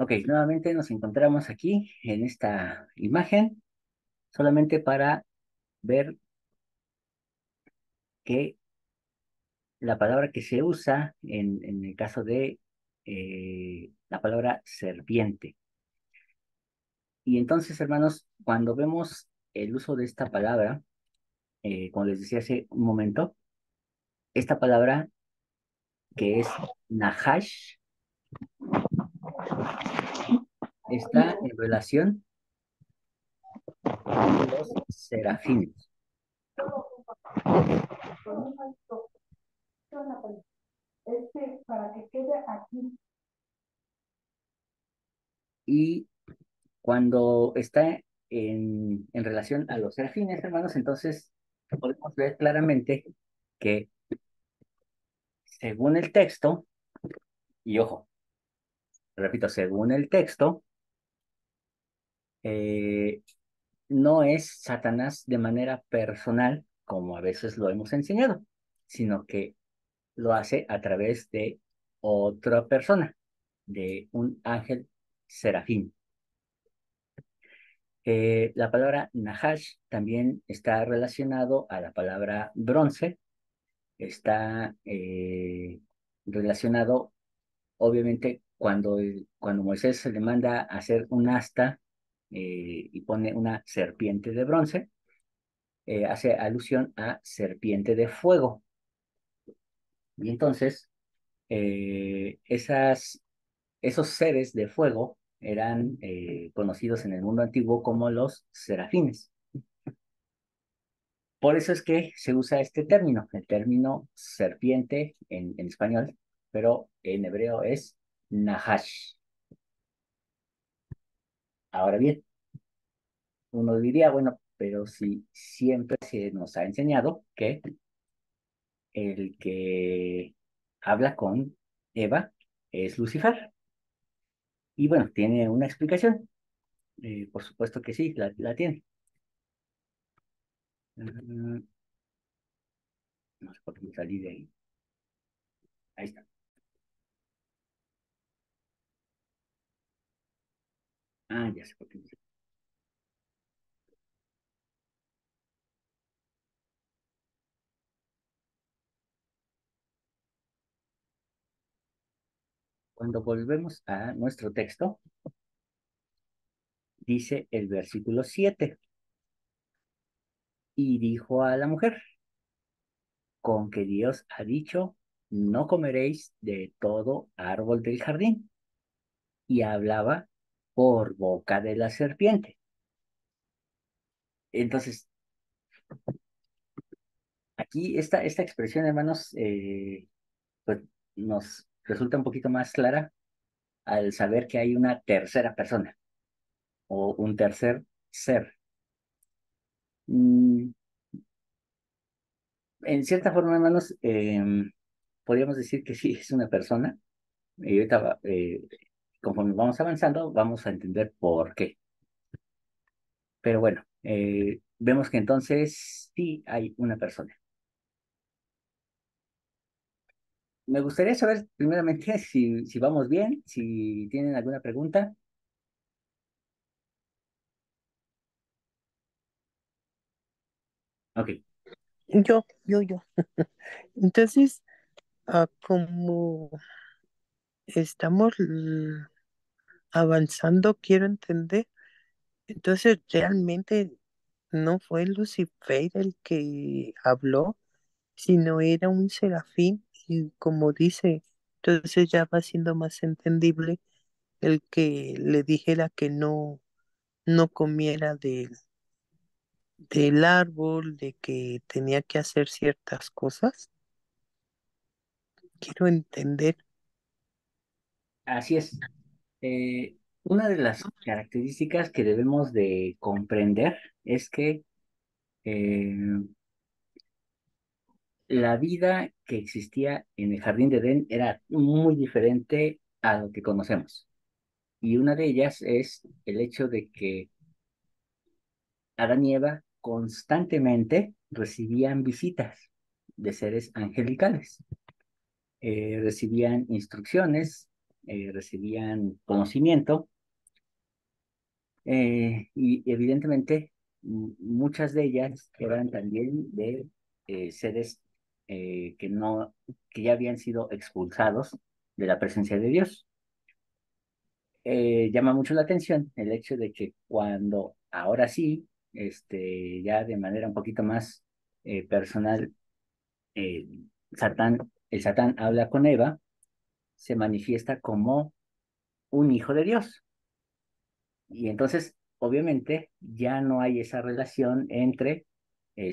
Ok, nuevamente nos encontramos aquí en esta imagen, solamente para ver que la palabra que se usa en el caso de la palabra serpiente. Y entonces, hermanos, cuando vemos el uso de esta palabra, como les decía hace un momento, esta palabra que es Nahash está en relación con los serafines. Y cuando está en relación a los serafines, hermanos, entonces podemos ver claramente que según el texto, y ojo, repito, según el texto, eh, no es Satanás de manera personal, como a veces lo hemos enseñado, sino que lo hace a través de otra persona, de un ángel serafín. La palabra Nahash también está relacionado a la palabra bronce, está relacionado, obviamente, cuando Moisés se le manda a hacer un asta y pone una serpiente de bronce, hace alusión a serpiente de fuego. Y entonces, esos seres de fuego eran conocidos en el mundo antiguo como los serafines. Por eso es que se usa este término, el término serpiente en español, pero en hebreo es Nahash. Ahora bien, uno diría, bueno, pero si siempre se nos ha enseñado que el que habla con Eva es Lucifer. Y bueno, tiene una explicación. Por supuesto que sí, la tiene. No sé por qué me salí de ahí. Ahí está. Ah, ya sé por qué. Cuando volvemos a nuestro texto, dice el versículo 7. Y dijo a la mujer, con que Dios ha dicho, no comeréis de todo árbol del jardín. Y hablaba por boca de la serpiente. Entonces, aquí esta expresión, hermanos, pues nos resulta un poquito más clara al saber que hay una tercera persona o un tercer ser. Mm, en cierta forma, hermanos, podríamos decir que sí es una persona. Y ahorita, conforme vamos avanzando, vamos a entender por qué. Pero bueno, vemos que entonces sí hay una persona. Me gustaría saber primeramente si vamos bien, si tienen alguna pregunta. Ok, Yo. Entonces, como estamos avanzando, quiero entender. Entonces, realmente no fue Lucifer el que habló, sino era un serafín. Y como dice, entonces ya va siendo más entendible el que le dijera que no comiera del árbol, de que tenía que hacer ciertas cosas. Quiero entender. así es. Una de las características que debemos de comprender es que eh, la vida que existía en el jardín de Edén era muy diferente a lo que conocemos. Y una de ellas es el hecho de que Adán y Eva constantemente recibían visitas de seres angelicales. Recibían instrucciones, recibían conocimiento y evidentemente muchas de ellas eran también de seres que no, que ya habían sido expulsados de la presencia de Dios. Llama mucho la atención el hecho de que cuando ahora sí, ya de manera un poquito más personal, eh, el Satán habla con Eva, se manifiesta como un hijo de Dios. Y entonces, obviamente, ya no hay esa relación entre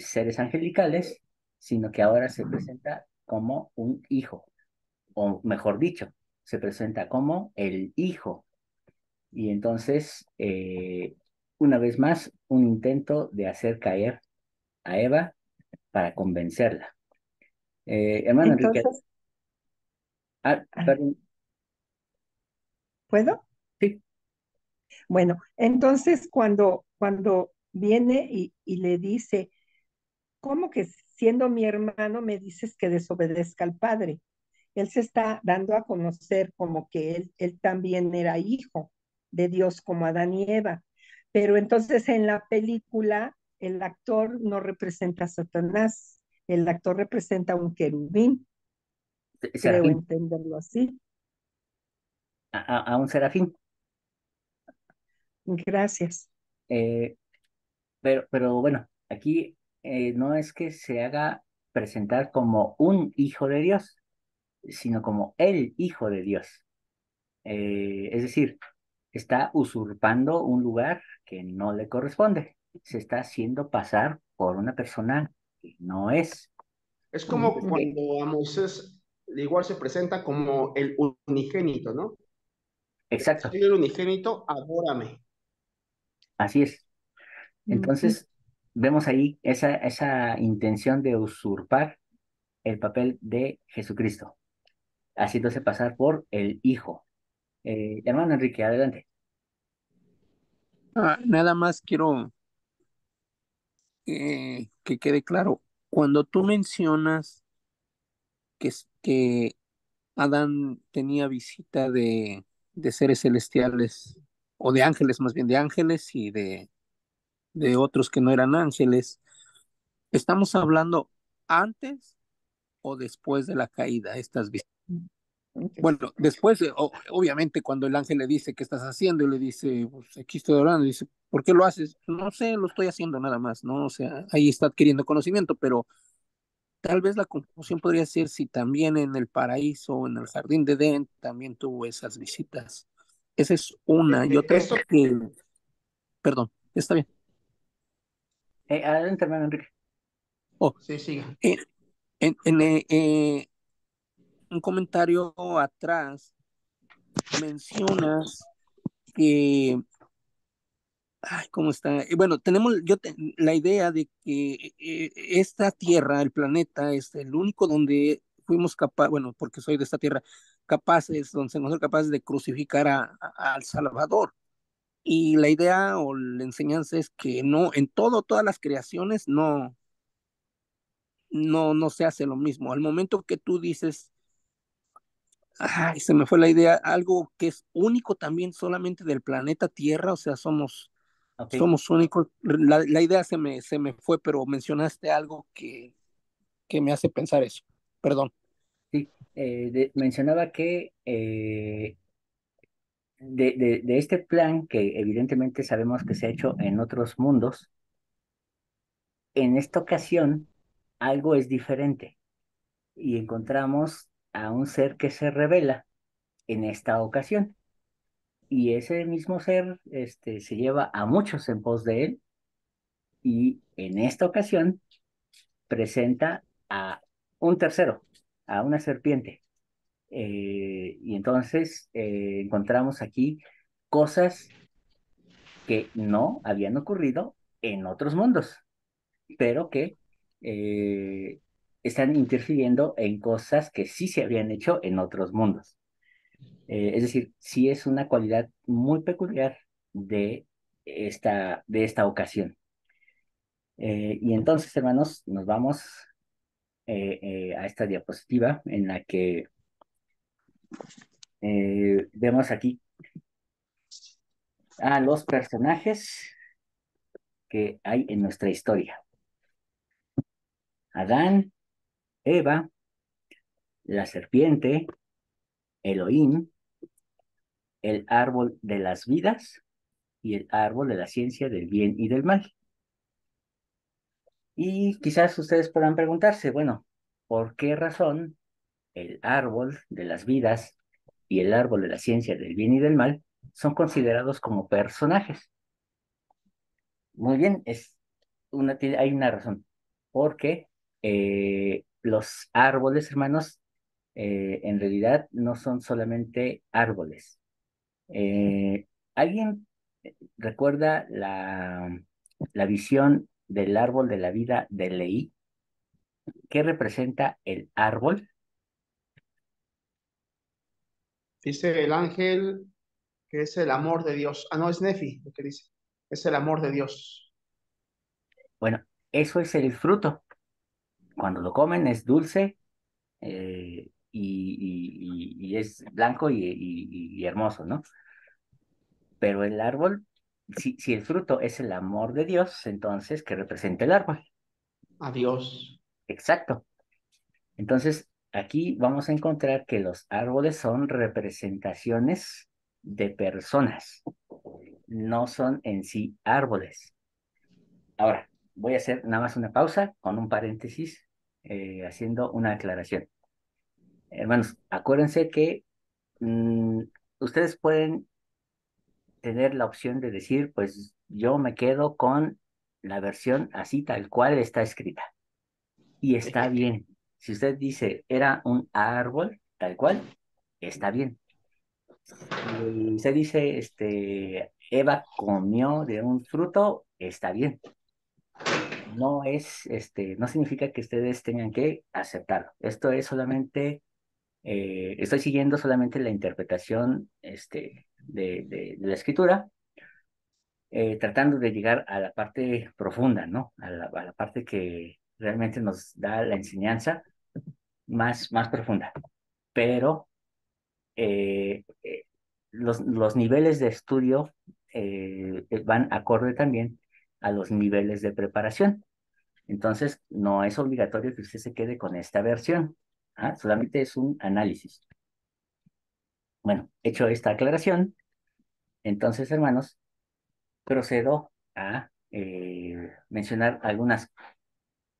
seres angelicales, sino que ahora se presenta como un hijo, o mejor dicho, se presenta como el hijo. Y entonces, una vez más, un intento de hacer caer a Eva para convencerla. Hermano Enrique, Entonces, ah, perdón, ¿puedo? sí, Bueno, entonces cuando viene y le dice, ¿cómo que siendo mi hermano me dices que desobedezca al padre? Él se está dando a conocer como que él también era hijo de Dios como Adán y Eva. Pero entonces en la película el actor no representa a Satanás, el actor representa a un querubín, creo serafín, entenderlo así. a un serafín. Gracias. Eh, pero bueno, aquí no es que se haga presentar como un hijo de Dios, sino como el hijo de Dios. Es decir, está usurpando un lugar que no le corresponde. Se está haciendo pasar por una persona que no es. Es como Ujú. Eh, cuando a Moisés igual se presenta como el unigénito, ¿no? exacto, Soy el unigénito, adórame. así es. Ujú. Entonces, vemos ahí esa intención de usurpar el papel de Jesucristo, haciéndose pasar por el Hijo. Hermano Enrique, adelante. Nada más quiero que quede claro. Cuando tú mencionas que Adán tenía visita de seres celestiales, o de ángeles, más bien de ángeles y de otros que no eran ángeles, ¿estamos hablando antes o después de la caída, estas visitas? Ok. Bueno, después, obviamente, cuando el ángel le dice, ¿qué estás haciendo? Y le dice, pues aquí estoy orando. Y dice, ¿por qué lo haces? No sé, lo estoy haciendo nada más, ¿no? O sea, ahí está adquiriendo conocimiento, pero tal vez la conclusión podría ser si también en el paraíso o en el jardín de Edén también tuvo esas visitas. Esa es una. Y otra Eso, que, perdón, está bien. Adelante, hermano Enrique. Oh, sí, siga. en, en un comentario atrás mencionas que ay, ¿cómo está? Bueno, tenemos la idea de que esta Tierra, el planeta, es el único donde fuimos capaces, bueno, porque soy de esta Tierra, capaces, donde se encontró capaces de crucificar al Salvador. Y la idea o la enseñanza es que no, en todas las creaciones no se hace lo mismo. Al momento que tú dices, ay, se me fue la idea, algo que es único también solamente del planeta Tierra, o sea, Ok, somos únicos. La idea se me fue, pero mencionaste algo que me hace pensar eso. Perdón. sí. Mencionaba que de este plan, que evidentemente sabemos que se ha hecho en otros mundos, en esta ocasión algo es diferente y encontramos a un ser que se revela en esta ocasión. Y ese mismo ser se lleva a muchos en pos de él y en esta ocasión presenta a un tercero, a una serpiente. Y entonces encontramos aquí cosas que no habían ocurrido en otros mundos, pero que eh, están interfiriendo en cosas que sí se habían hecho en otros mundos. Es decir, sí es una cualidad muy peculiar de esta ocasión. Y entonces, hermanos, nos vamos a esta diapositiva en la que Vemos aquí a los personajes que hay en nuestra historia. Adán, Eva, la serpiente, Elohim, el árbol de las vidas y el árbol de la ciencia del bien y del mal. Y quizás ustedes puedan preguntarse, bueno, ¿por qué razón el árbol de las vidas y el árbol de la ciencia del bien y del mal son considerados como personajes? Muy bien, hay una razón. Porque los árboles, hermanos, en realidad no son solamente árboles. ¿Alguien recuerda la visión del árbol de la vida de Leí? ¿Qué representa el árbol? Dice el ángel que es el amor de Dios. Ah, no, es Nefi lo que dice. Es el amor de Dios. Bueno, eso es el fruto. Cuando lo comen es dulce, y es blanco y hermoso, ¿no? Pero el árbol, si el fruto es el amor de Dios, entonces, ¿qué representa el árbol? A Dios. Exacto. Entonces, aquí vamos a encontrar que los árboles son representaciones de personas, no son en sí árboles. Ahora, voy a hacer nada más una pausa con un paréntesis, haciendo una aclaración. Hermanos, acuérdense que mm, ustedes pueden tener la opción de decir, pues yo me quedo con la versión así tal cual está escrita. Y está bien. Si usted dice era un árbol tal cual, está bien. Si usted dice, Eva comió de un fruto, está bien. No significa que ustedes tengan que aceptarlo. Esto es solamente, estoy siguiendo solamente la interpretación, de la escritura, tratando de llegar a la parte profunda, ¿no? A la parte que realmente nos da la enseñanza más profunda. Pero los niveles de estudio van acorde también a los niveles de preparación. Entonces, no es obligatorio que usted se quede con esta versión. Solamente es un análisis. Bueno, hecho esta aclaración, entonces, hermanos, procedo a mencionar algunas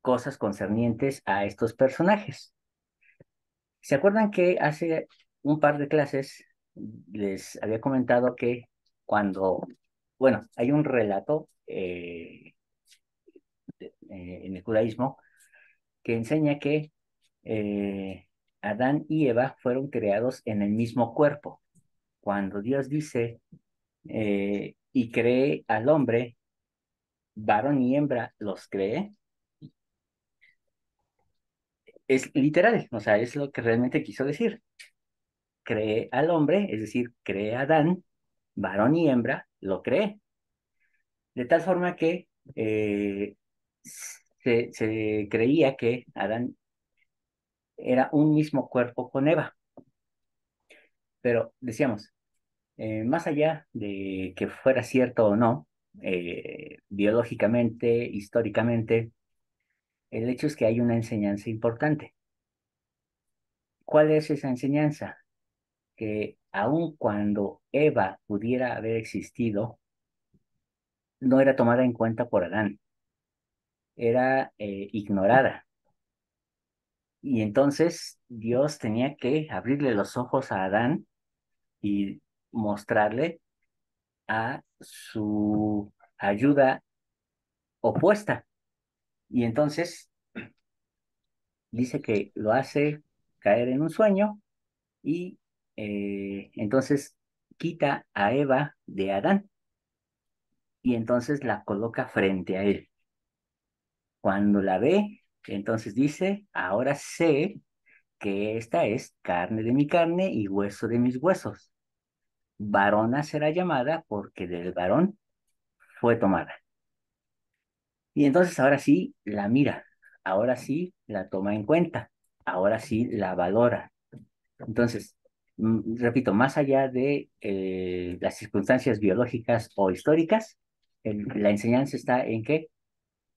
cosas concernientes a estos personajes. ¿Se acuerdan que hace un par de clases les había comentado que bueno, hay un relato en el judaísmo que enseña que eh, Adán y Eva fueron creados en el mismo cuerpo? Cuando Dios dice, y cree al hombre, varón y hembra los cree, es literal, o sea, es lo que realmente quiso decir. Cree al hombre, es decir, cree a Adán, varón y hembra, lo cree. De tal forma que se creía que Adán era un mismo cuerpo con Eva. Pero decíamos, más allá de que fuera cierto o no, biológicamente, históricamente, el hecho es que hay una enseñanza importante. ¿Cuál es esa enseñanza? Que aun cuando Eva pudiera haber existido, no era tomada en cuenta por Adán, era ignorada. Y entonces Dios tenía que abrirle los ojos a Adán y mostrarle a su ayuda opuesta. Y entonces dice que lo hace caer en un sueño y entonces quita a Eva de Adán y entonces la coloca frente a él. Cuando la ve, entonces dice, ahora sé que esta es carne de mi carne y hueso de mis huesos. Varona será llamada porque del varón fue tomada. Y entonces ahora sí la mira, ahora sí la toma en cuenta, ahora sí la valora. Entonces, repito, más allá de las circunstancias biológicas o históricas, la enseñanza está en que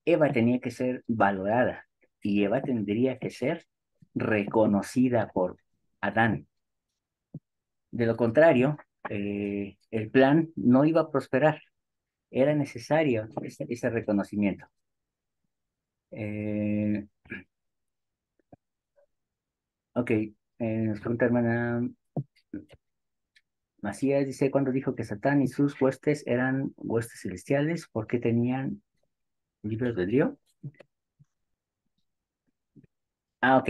Eva tenía que ser valorada y Eva tendría que ser reconocida por Adán. De lo contrario, el plan no iba a prosperar. Era necesario ese reconocimiento. Eh, ok, nos pregunta hermana Macías, dice, cuando dijo que Satán y sus huestes eran huestes celestiales, ¿por qué tenían libre albedrío? Ah, ok.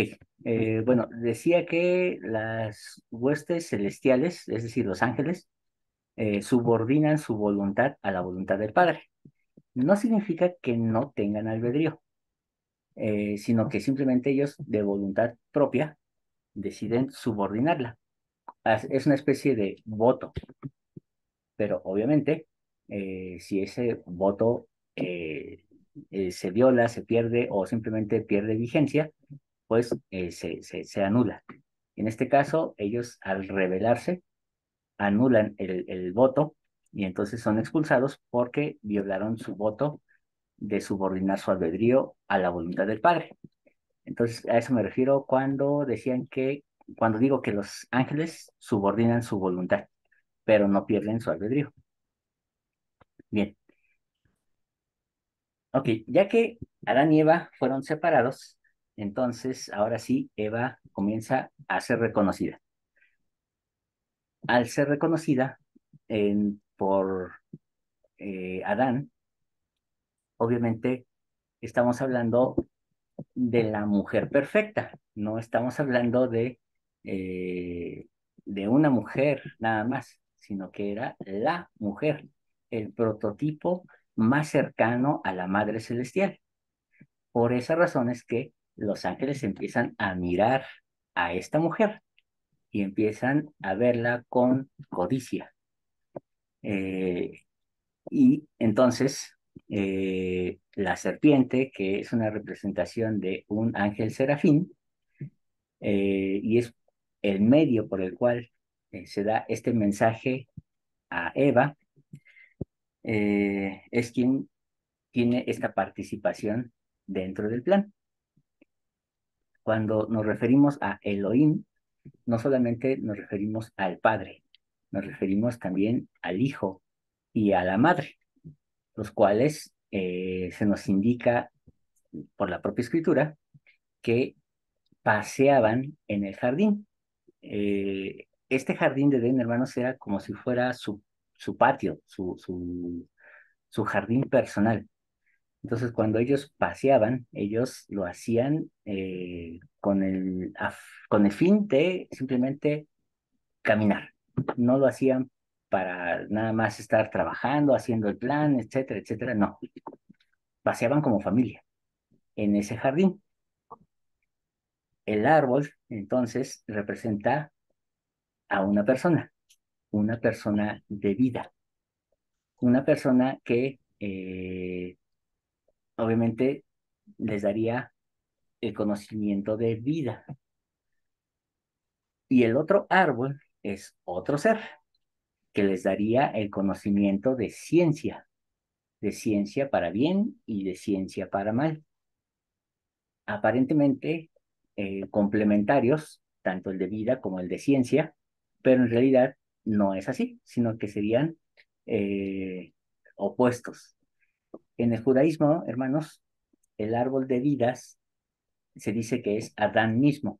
Bueno, decía que las huestes celestiales, es decir, los ángeles, subordinan su voluntad a la voluntad del Padre. No significa que no tengan albedrío, sino que simplemente ellos de voluntad propia deciden subordinarla. Es una especie de voto, pero obviamente si ese voto se viola, se pierde o simplemente pierde vigencia, pues se anula. En este caso, ellos al rebelarse anulan el voto y entonces son expulsados porque violaron su voto de subordinar su albedrío a la voluntad del Padre. Entonces, a eso me refiero cuando digo que los ángeles subordinan su voluntad, pero no pierden su albedrío. Bien, ok, ya que Adán y Eva fueron separados, entonces ahora sí, Eva comienza a ser reconocida. Al ser reconocida por Adán, obviamente estamos hablando de la mujer perfecta, no estamos hablando eh, de una mujer nada más, sino que era la mujer, el prototipo más cercano a la Madre Celestial. Por esa razón es que los ángeles empiezan a mirar a esta mujer y empiezan a verla con codicia. Eh, y entonces la serpiente, que es una representación de un ángel serafín, y es el medio por el cual se da este mensaje a Eva, es quien tiene esta participación dentro del plan. Cuando nos referimos a Elohim, no solamente nos referimos al Padre, nos referimos también al Hijo y a la Madre, los cuales se nos indica por la propia Escritura que paseaban en el jardín. Este jardín de Edén, hermanos, era como si fuera su patio, su jardín personal. Entonces, cuando ellos paseaban, ellos lo hacían con el fin de simplemente caminar. No lo hacían para nada más estar trabajando, haciendo el plan, etcétera, etcétera. No, paseaban como familia en ese jardín. El árbol, entonces, representa a una persona de vida, una persona que obviamente les daría el conocimiento de vida. Y el otro árbol es otro ser que les daría el conocimiento de ciencia para bien y de ciencia para mal. Aparentemente complementarios, tanto el de vida como el de ciencia, pero en realidad no es así, sino que serían eh, opuestos. En el judaísmo, hermanos, el árbol de vidas se dice que es Adán mismo,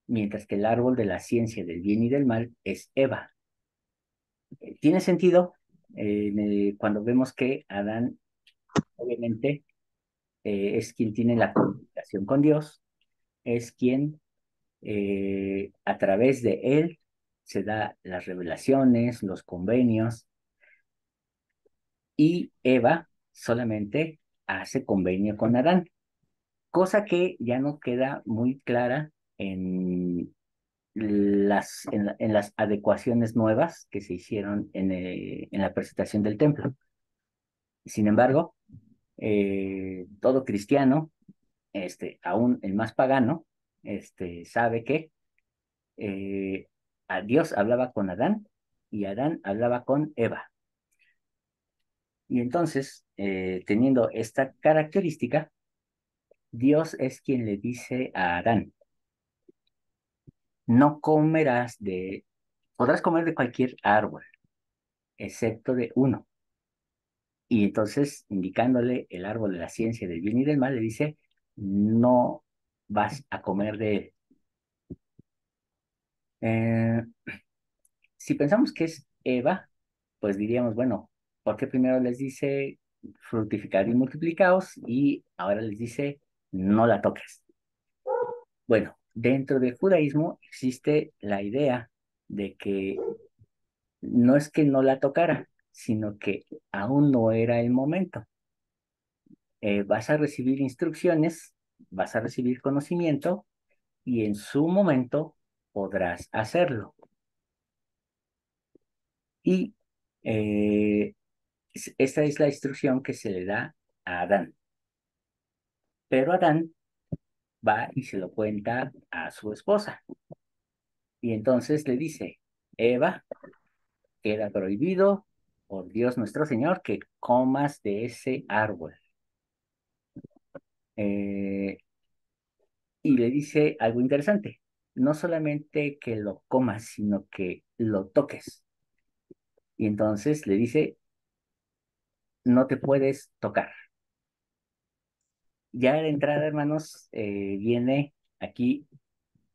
mientras que el árbol de la ciencia del bien y del mal es Eva. Tiene sentido cuando vemos que Adán, obviamente, es quien tiene la comunicación con Dios, es quien a través de él se da las revelaciones, los convenios, y Eva solamente hace convenio con Adán, cosa que ya no queda muy clara en las adecuaciones nuevas que se hicieron en la presentación del templo. Sin embargo, todo cristiano, aún el más pagano, sabe que eh, Dios hablaba con Adán y Adán hablaba con Eva. Y entonces, teniendo esta característica, Dios es quien le dice a Adán, no comerás podrás comer de cualquier árbol, excepto de uno. Y entonces, indicándole el árbol de la ciencia del bien y del mal, le dice, no vas a comer de él. Eh, si pensamos que es Eva, pues diríamos, bueno, ¿por qué primero les dice fructificar y multiplicaos y ahora les dice no la toques? Bueno, dentro del judaísmo existe la idea de que no es que no la tocara, sino que aún no era el momento. Vas a recibir instrucciones, vas a recibir conocimiento y en su momento podrás hacerlo. Y eh, esta es la instrucción que se le da a Adán. Pero Adán va y se lo cuenta a su esposa. Y entonces le dice, Eva, queda prohibido por Dios nuestro Señor que comas de ese árbol. Eh, y le dice algo interesante, no solamente que lo comas, sino que lo toques. Y entonces le dice, no te puedes tocar. Ya de entrada, hermanos, viene aquí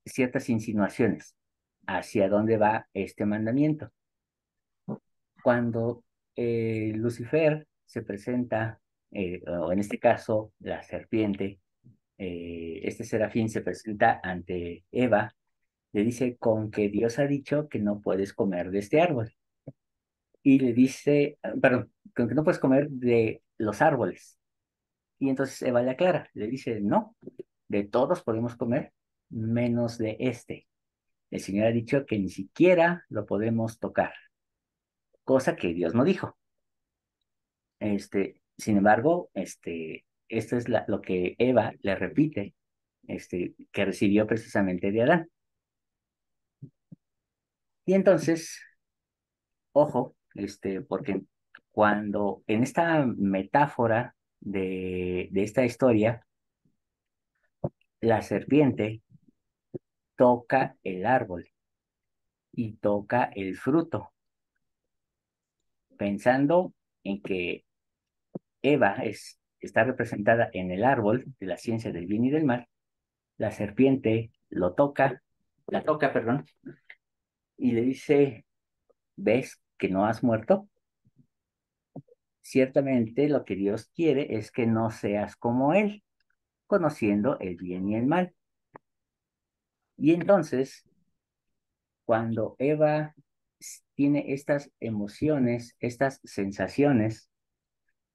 ciertas insinuaciones hacia dónde va este mandamiento. Cuando Lucifer se presenta, o en este caso la serpiente, este serafín se presenta ante Eva, le dice con que Dios ha dicho que no puedes comer de este árbol. Y le dice, perdón, con que no puedes comer de los árboles. Y entonces Eva le aclara, le dice, no, de todos podemos comer, menos de este. El Señor ha dicho que ni siquiera lo podemos tocar, cosa que Dios no dijo. Sin embargo, esto es lo que Eva le repite, que recibió precisamente de Adán. Y entonces, ojo, porque cuando en esta metáfora de esta historia, la serpiente toca el árbol y toca el fruto, pensando en que Eva está representada en el árbol de la ciencia del bien y del mal, la serpiente la toca, perdón, y le dice, ¿ves que no has muerto? Ciertamente lo que Dios quiere es que no seas como Él, conociendo el bien y el mal. Y entonces, cuando Eva tiene estas emociones, estas sensaciones,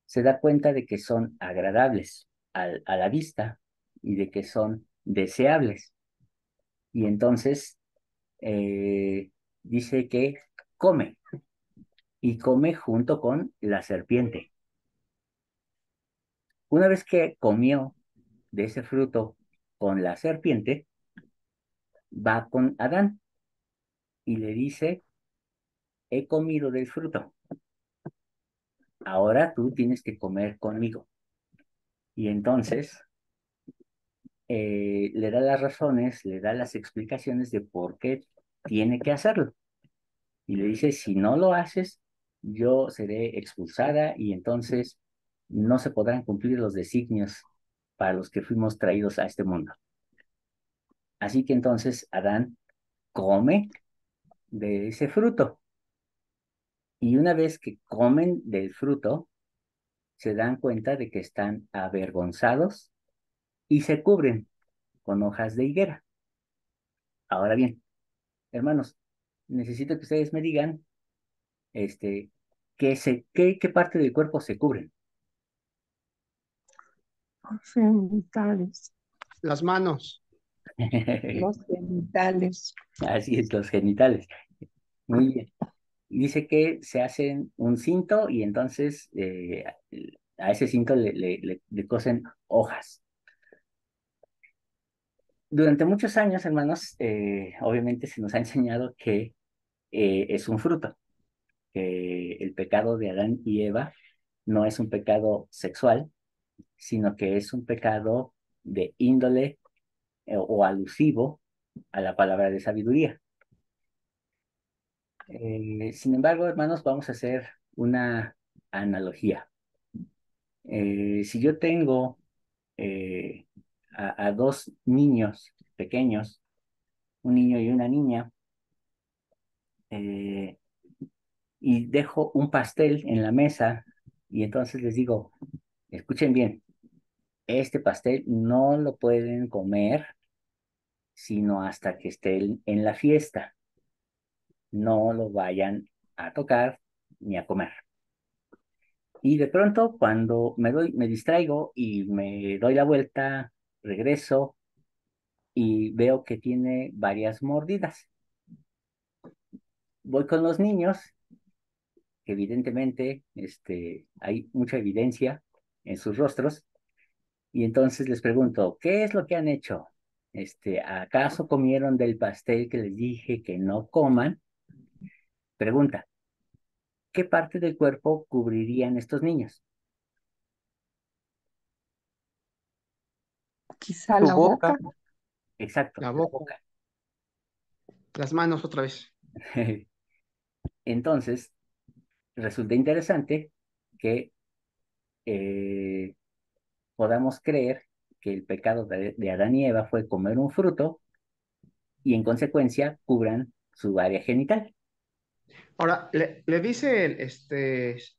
se da cuenta de que son agradables a la vista y de que son deseables. Y entonces dice que come y come junto con la serpiente. Una vez que comió de ese fruto con la serpiente, va con Adán y le dice, he comido del fruto, ahora tú tienes que comer conmigo. Y entonces le da las razones, le da las explicaciones de por qué tiene que hacerlo. Y le dice, si no lo haces, yo seré expulsada y entonces no se podrán cumplir los designios para los que fuimos traídos a este mundo. Así que entonces Adán come de ese fruto. Y una vez que comen del fruto, se dan cuenta de que están avergonzados y se cubren con hojas de higuera. Ahora bien, hermanos, necesito que ustedes me digan, qué parte del cuerpo se cubren. Los genitales, Las manos. los genitales. Así es, los genitales. Muy bien. Y dice que se hacen un cinto y entonces a ese cinto le cosen hojas. Durante muchos años, hermanos, obviamente se nos ha enseñado que es un fruto, que el pecado de Adán y Eva no es un pecado sexual, sino que es un pecado de índole o alusivo a la palabra de sabiduría. Sin embargo, hermanos, vamos a hacer una analogía. Si yo tengo eh, a dos niños pequeños, un niño y una niña, eh, y dejo un pastel en la mesa, y entonces les digo, escuchen bien, este pastel no lo pueden comer sino hasta que estén en la fiesta. No lo vayan a tocar ni a comer. Y de pronto, cuando me distraigo y me doy la vuelta, regreso y veo que tiene varias mordidas. Voy con los niños, que evidentemente hay mucha evidencia en sus rostros, y entonces les pregunto, ¿qué es lo que han hecho? ¿Acaso comieron del pastel que les dije que no coman? Pregunta, ¿qué parte del cuerpo cubrirían estos niños? Quizá Tu la boca. boca. Exacto, La la boca, boca. las manos otra vez. Entonces, resulta interesante que eh, podamos creer que el pecado de Adán y Eva fue comer un fruto y en consecuencia cubran su área genital. Ahora, le dice,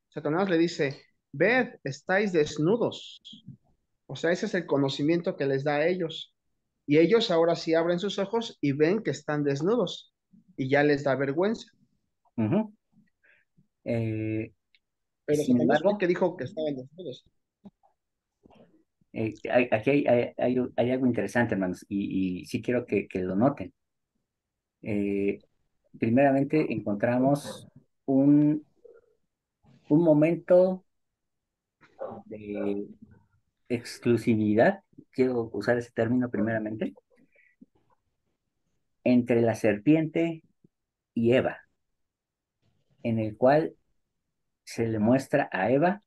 Satanás le dice, ved, estáis desnudos. O sea, ese es el conocimiento que les da a ellos. Y ellos ahora sí abren sus ojos y ven que están desnudos. Y ya les da vergüenza. Ujú. Eh, Pero Sin Satanás fue el embargo, que dijo que estaban desnudos. aquí hay algo interesante, hermanos, y sí quiero que lo noten. Eh, Primeramente, encontramos un, un momento de exclusividad, quiero usar ese término primeramente, entre la serpiente y Eva, en el cual se le muestra a Eva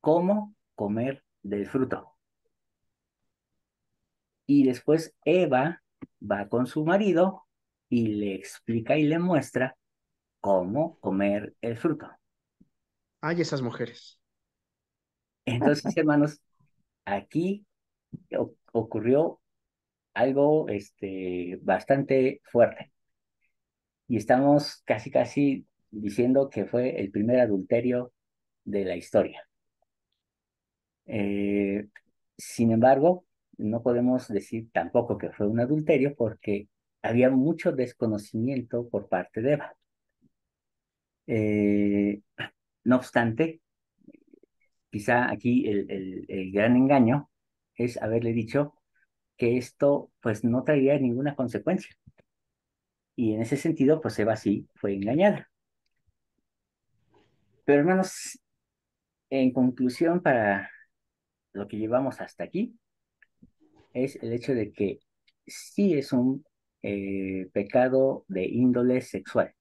cómo comer del fruto. Y después Eva va con su marido y le explica y le muestra cómo comer el fruto. Ay, esas mujeres. Entonces, hermanos, aquí ocurrió algo bastante fuerte. Y estamos casi diciendo que fue el primer adulterio de la historia. Eh, Sin embargo, no podemos decir tampoco que fue un adulterio porque había mucho desconocimiento por parte de Eva. Eh, no obstante, quizá aquí el gran engaño es haberle dicho que esto pues no traería ninguna consecuencia. Y en ese sentido, pues Eva sí fue engañada. Pero hermanos, en conclusión, para lo que llevamos hasta aquí, es el hecho de que sí es un pecado de índole sexual,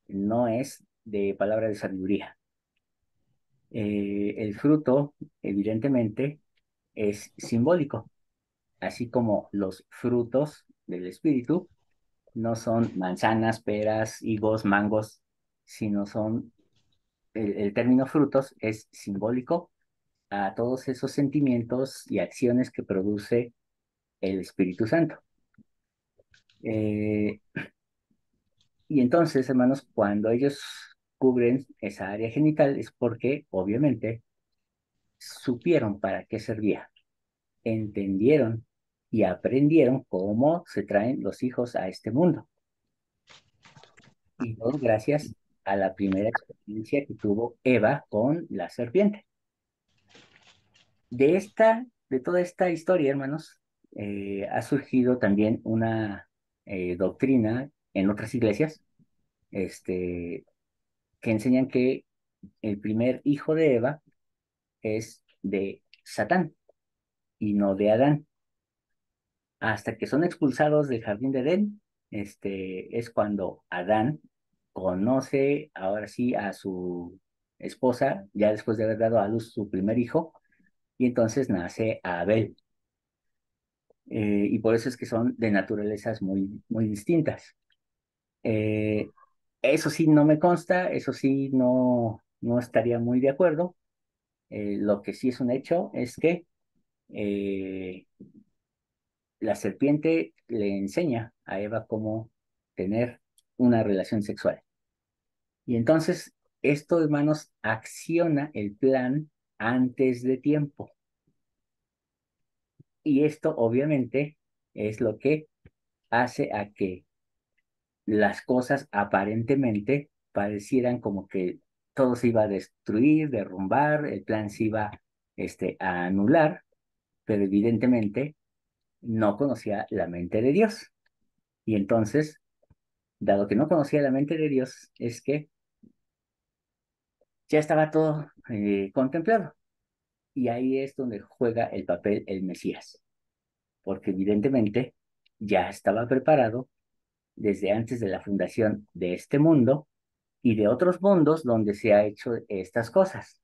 no es de palabra de sabiduría. El fruto, evidentemente, es simbólico, así como los frutos del espíritu no son manzanas, peras, higos, mangos, sino son, el término frutos es simbólico a todos esos sentimientos y acciones que produce el Espíritu Santo. Eh, y entonces, hermanos, cuando ellos cubren esa área genital es porque, obviamente, supieron para qué servía, entendieron y aprendieron cómo se traen los hijos a este mundo. Y todo gracias a la primera experiencia que tuvo Eva con la serpiente. De toda esta historia, hermanos, ha surgido también una doctrina en otras iglesias, que enseñan que el primer hijo de Eva es de Satán y no de Adán. hasta que son expulsados del jardín de Edén. Es cuando Adán conoce ahora sí a su esposa, ya después de haber dado a luz su primer hijo, y entonces nace Abel. Y por eso es que son de naturalezas muy, muy distintas. Eh, Eso sí no me consta, eso sí no estaría muy de acuerdo. Lo que sí es un hecho es que eh, la serpiente le enseña a Eva cómo tener una relación sexual. Y entonces esto, hermanos, acciona el plan antes de tiempo. Y esto obviamente es lo que hace a que las cosas aparentemente parecieran como que todo se iba a destruir, derrumbar, el plan se iba a anular, pero evidentemente no conocía la mente de Dios. Y entonces, dado que no conocía la mente de Dios, es que ya estaba todo contemplado. Y ahí es donde juega el papel el Mesías, porque evidentemente ya estaba preparado desde antes de la fundación de este mundo y de otros mundos donde se ha hecho estas cosas,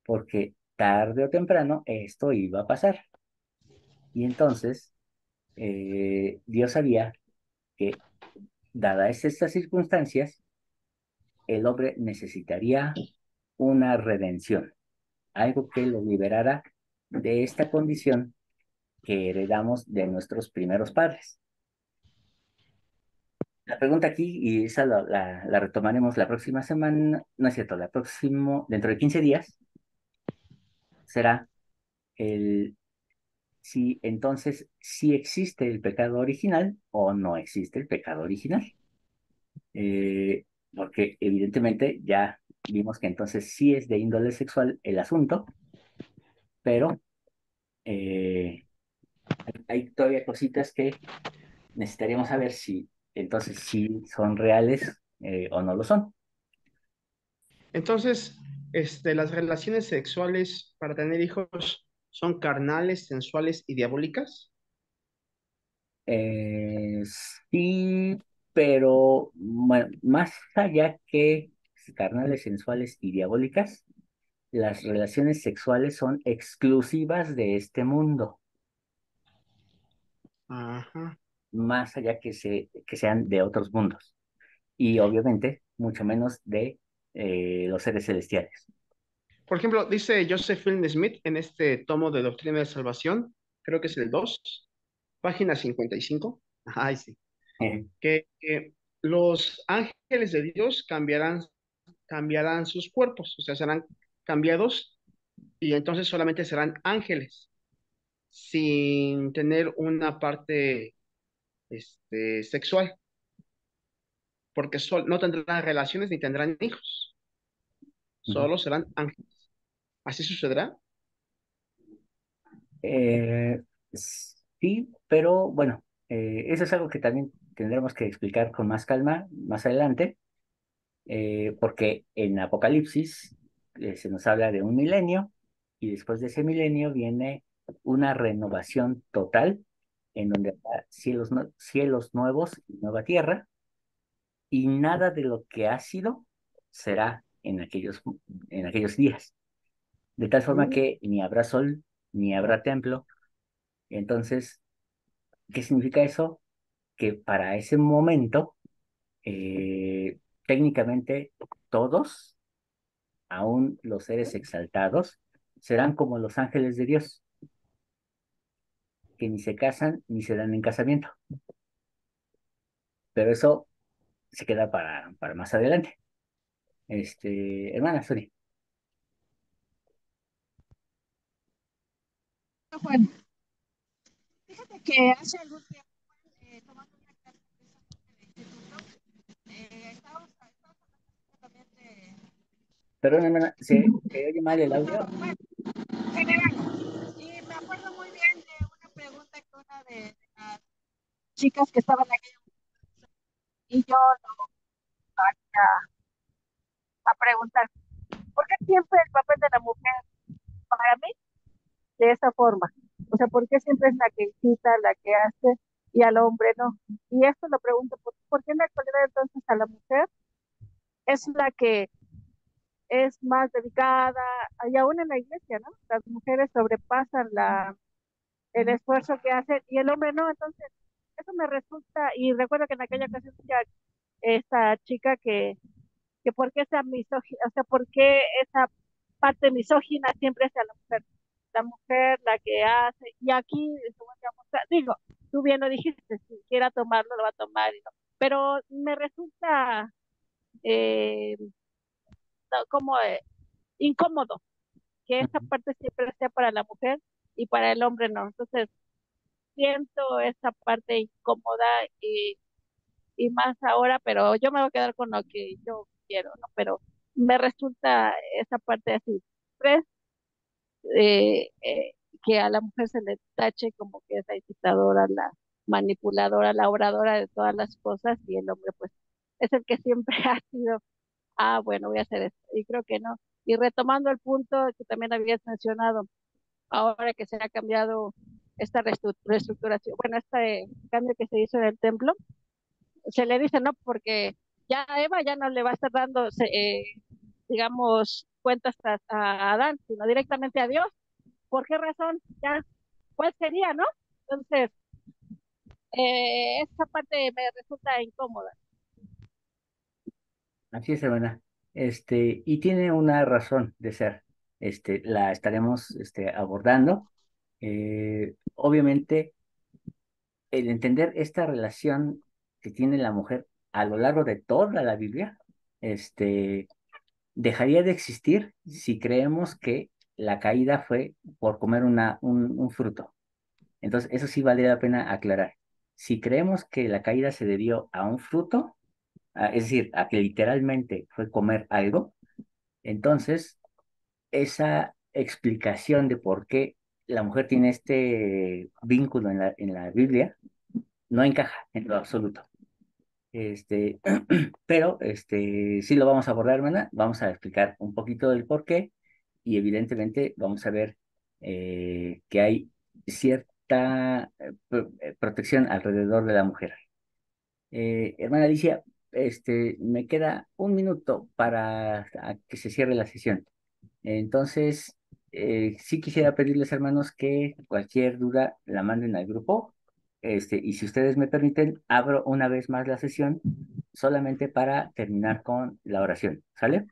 porque tarde o temprano esto iba a pasar. Y entonces Dios sabía que, dadas estas circunstancias, el hombre necesitaría una redención, algo que lo liberara de esta condición que heredamos de nuestros primeros padres. La pregunta aquí, y esa la retomaremos la próxima semana, no es cierto, dentro de 15 días, será el si entonces sí existe el pecado original o no existe el pecado original. Porque evidentemente ya vimos que entonces sí es de índole sexual el asunto, pero eh, hay todavía cositas que necesitaríamos saber si entonces sí son reales o no lo son. Entonces, las relaciones sexuales para tener hijos son carnales, sensuales y diabólicas. Eh, sí, pero bueno, más allá que carnales, sensuales y diabólicas, las relaciones sexuales son exclusivas de este mundo, Ajá. más allá que sean de otros mundos. Y obviamente, mucho menos de los seres celestiales. Por ejemplo, dice Joseph Fielding Smith en este tomo de Doctrina de Salvación, creo que es el 2, página 55. Ay, sí. Que los ángeles de Dios cambiarán sus cuerpos, o sea, serán cambiados y entonces solamente serán ángeles, sin tener una parte sexual, porque no tendrán relaciones ni tendrán hijos, Ujú. solo serán ángeles. ¿Así sucederá? Eh, sí, pero bueno, eso es algo que también tendremos que explicar con más calma más adelante, porque en Apocalipsis se nos habla de un milenio y después de ese milenio viene una renovación total en donde habrá cielos nuevos y nueva tierra, y nada de lo que ha sido será en aquellos días. De tal forma Mm. que ni habrá sol, ni habrá templo. Entonces, ¿qué significa eso? Que para ese momento, técnicamente todos, aún los seres exaltados, serán como los ángeles de Dios, que ni se casan ni se dan en casamiento. Pero eso se queda para más adelante. Hermana Sony. Bueno, fíjate que hace algún tiempo, tomando una clase precisamente de instituto, estábamos hablando también de Perdón, hermana, ¿se oye mal el culto, audio? bueno, general. Y me acuerdo muy bien de una pregunta que una de las chicas que estaban aquí y yo lo a preguntar, ¿por qué siempre el papel de la mujer para mí de esa forma? O sea, ¿por qué siempre es la que incita, la que hace y al hombre no? Y esto lo pregunto, ¿por qué en la actualidad entonces a la mujer es la que es más dedicada, y aún en la iglesia, ¿no? Las mujeres sobrepasan el esfuerzo que hacen y el hombre no, entonces eso me resulta, y recuerdo que en aquella ocasión decía esta chica que por qué esa misógina, o sea, por qué esa parte misógina siempre es a la mujer la que hace, y aquí se vuelve a mostrar, digo, tú bien lo dijiste, si quiera tomarlo, lo va a tomar, y no, pero me resulta eh, no, como incómodo que esa Ujú. parte siempre sea para la mujer y para el hombre no. Entonces, siento esa parte incómoda y más ahora, pero yo me voy a quedar con lo que yo quiero, ¿no? Pero me resulta esa parte así, tres, eh, eh, que a la mujer se le tache como que es la incitadora, la manipuladora, la obradora de todas las cosas y el hombre pues es el que siempre ha sido, ah, bueno, voy a hacer esto. Y creo que no. Y retomando el punto que también habías mencionado, ahora que se ha cambiado esta reestructuración, bueno, este cambio que se hizo en el templo, se le dice no, porque ya Eva ya no le va a estar dando, digamos, cuentas a Adán, sino directamente a Dios. ¿Por qué razón? Ya, ¿cuál sería, no? Entonces, esa parte me resulta incómoda. Así es, hermana. Y tiene una razón de ser. La estaremos, abordando. Obviamente, el entender esta relación que tiene la mujer a lo largo de toda la Biblia, este, dejaría de existir si creemos que la caída fue por comer un fruto. Entonces, eso sí vale la pena aclarar. Si creemos que la caída se debió a un fruto, es decir, a que literalmente fue comer algo, entonces esa explicación de por qué la mujer tiene este vínculo en la Biblia no encaja en lo absoluto. Este, pero sí lo vamos a abordar, hermana. Vamos a explicar un poquito del por qué y evidentemente vamos a ver que hay cierta protección alrededor de la mujer. Hermana Alicia, me queda un minuto para que se cierre la sesión. Entonces, sí quisiera pedirles, hermanos, que cualquier duda la manden al grupo. Y si ustedes me permiten, abro una vez más la sesión solamente para terminar con la oración. ¿Sale?